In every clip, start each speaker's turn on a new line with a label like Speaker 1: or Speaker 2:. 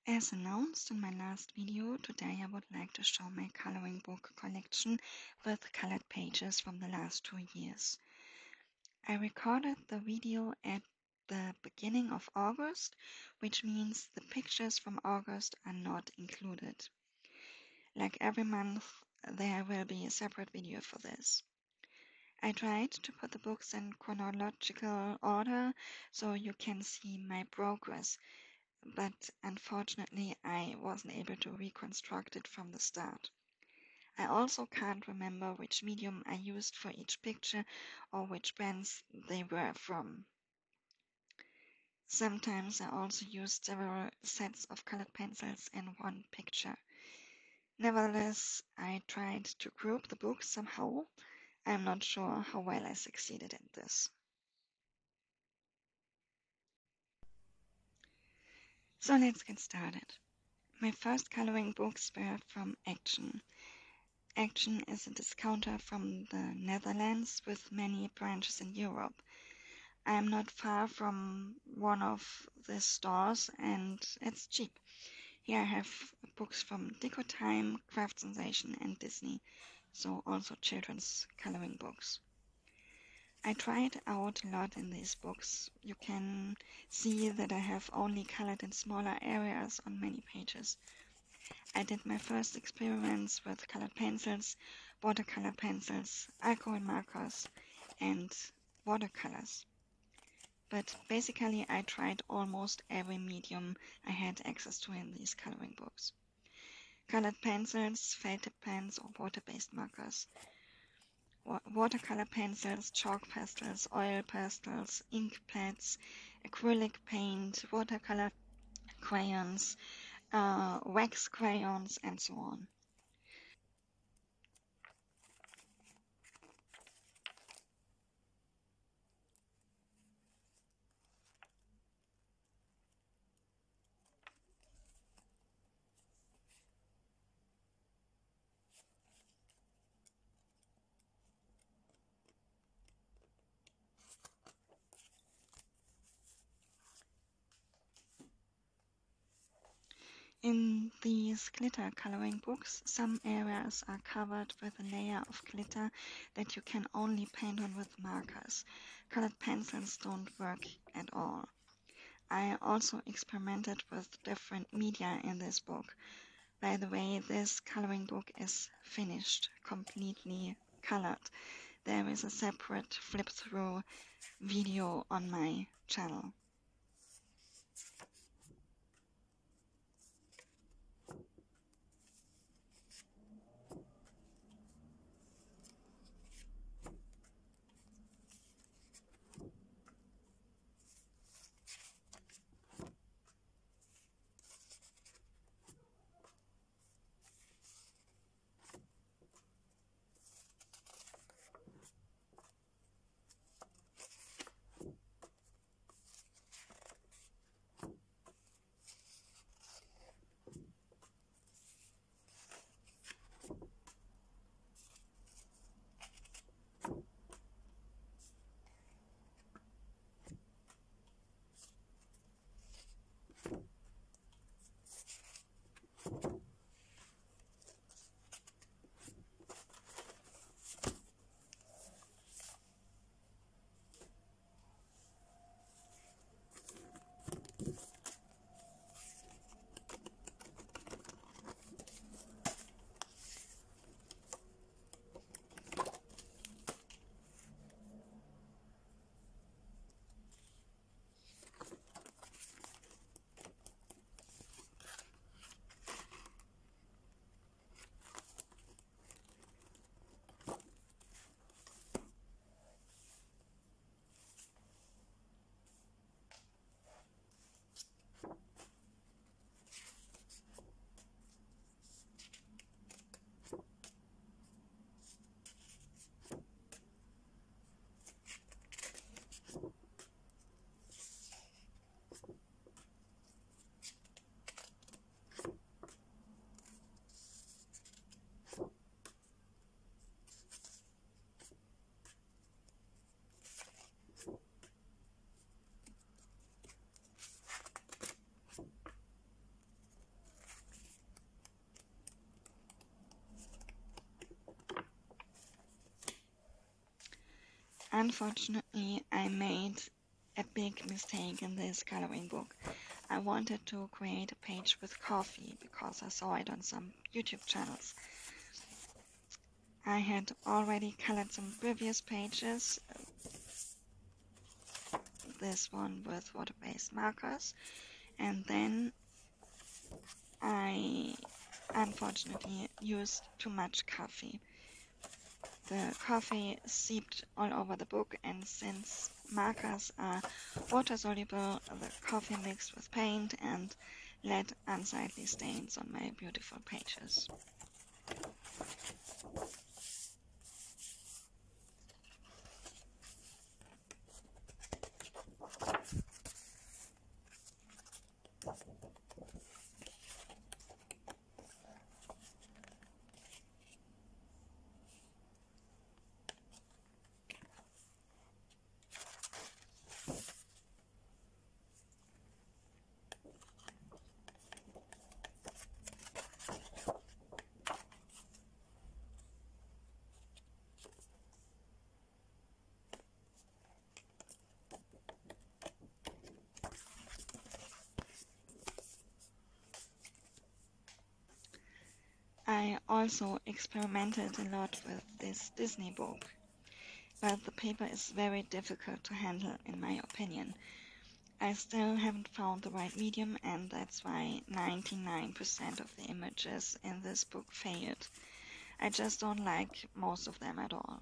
Speaker 1: As announced in my last video, today I would like to show my coloring book collection with colored pages from the last 2 years. I recorded the video at the beginning of August, which means the pictures from August are not included. Like every month, there will be a separate video for this. I tried to put the books in chronological order so you can see my progress, but unfortunately I wasn't able to reconstruct it from the start. I also can't remember which medium I used for each picture or which brands they were from. Sometimes I also used several sets of colored pencils in one picture. Nevertheless, I tried to group the books somehow. I'm not sure how well I succeeded in this. So let's get started. My first coloring books were from Action. Action is a discounter from the Netherlands with many branches in Europe. I am not far from one of the stores and it's cheap. Here I have books from Deco Time, Craft Sensation and Disney, so also children's coloring books. I tried out a lot in these books. You can see that I have only colored in smaller areas on many pages. I did my first experiments with colored pencils, watercolor pencils, alcohol markers, and watercolors. But basically I tried almost every medium I had access to in these coloring books. Colored pencils, felt tip pens, or water-based markers. Watercolor pencils, chalk pastels, oil pastels, ink pads, acrylic paint, watercolor crayons, wax crayons, and so on. In these glitter coloring books, some areas are covered with a layer of glitter that you can only paint on with markers. Colored pencils don't work at all. I also experimented with different media in this book. By the way, this coloring book is finished, completely colored. There is a separate flip-through video on my channel. Unfortunately, I made a big mistake in this coloring book. I wanted to create a page with coffee because I saw it on some YouTube channels. I had already colored some previous pages, this one with water-based markers, and then I unfortunately used too much coffee. The coffee seeped all over the book, and since markers are water-soluble, the coffee mixed with paint and left unsightly stains on my beautiful pages. I also experimented a lot with this Disney book, but the paper is very difficult to handle in my opinion. I still haven't found the right medium, and that's why 99% of the images in this book failed. I just don't like most of them at all.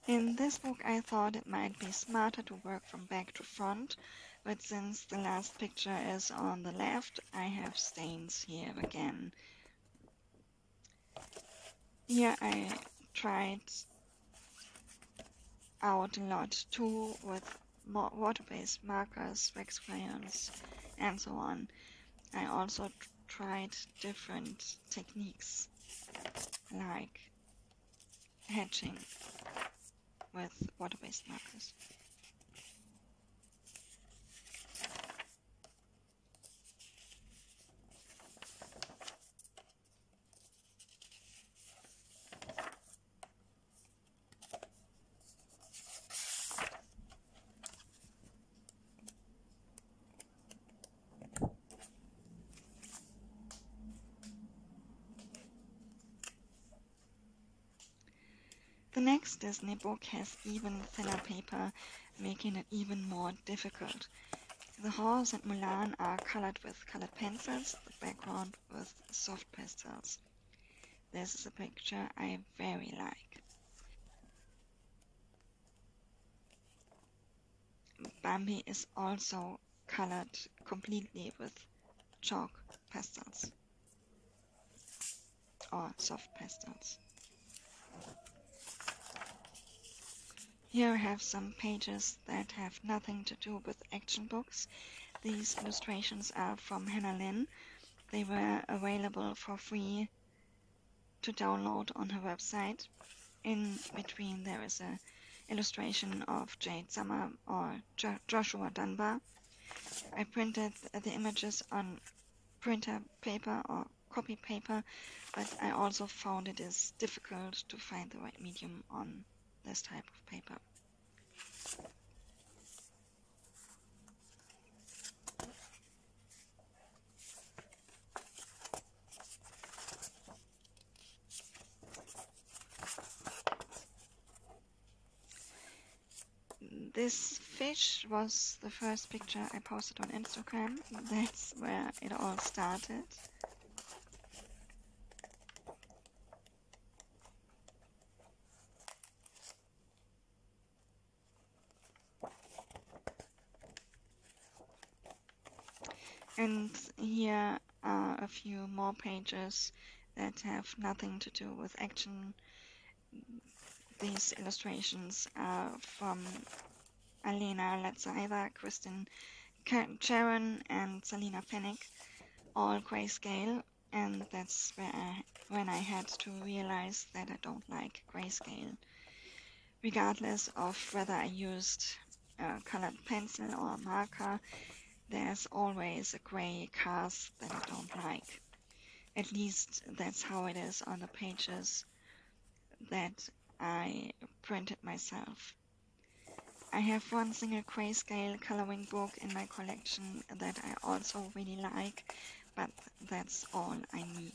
Speaker 1: In this book I thought it might be smarter to work from back to front, but since the last picture is on the left, I have stains here again. Here I tried out a lot too with more water-based markers, wax crayons, and so on. I also tried different techniques like hatching with water-based markers. The next Disney book has even thinner paper, making it even more difficult. The horse and Mulan are colored with colored pencils, the background with soft pastels. This is a picture I very like. Bambi is also colored completely with chalk pastels or soft pastels. Here I have some pages that have nothing to do with action books. These illustrations are from Hannah Lynn. They were available for free to download on her website. In between there is an illustration of Jade Summer or Joshua Dunbar. I printed the images on printer paper or copy paper, but I also found it is difficult to find the right medium on this type of paper. This fish was the first picture I posted on Instagram. That's where it all started. And here are a few more pages that have nothing to do with action. These illustrations are from Alena Latsaiva, Kristen Charon, and Selina Fennick, all grayscale, and that's when I had to realize that I don't like grayscale. Regardless of whether I used a colored pencil or a marker, there's always a gray cast that I don't like. At least that's how it is on the pages that I printed myself. I have one single grayscale coloring book in my collection that I also really like, but that's all I need.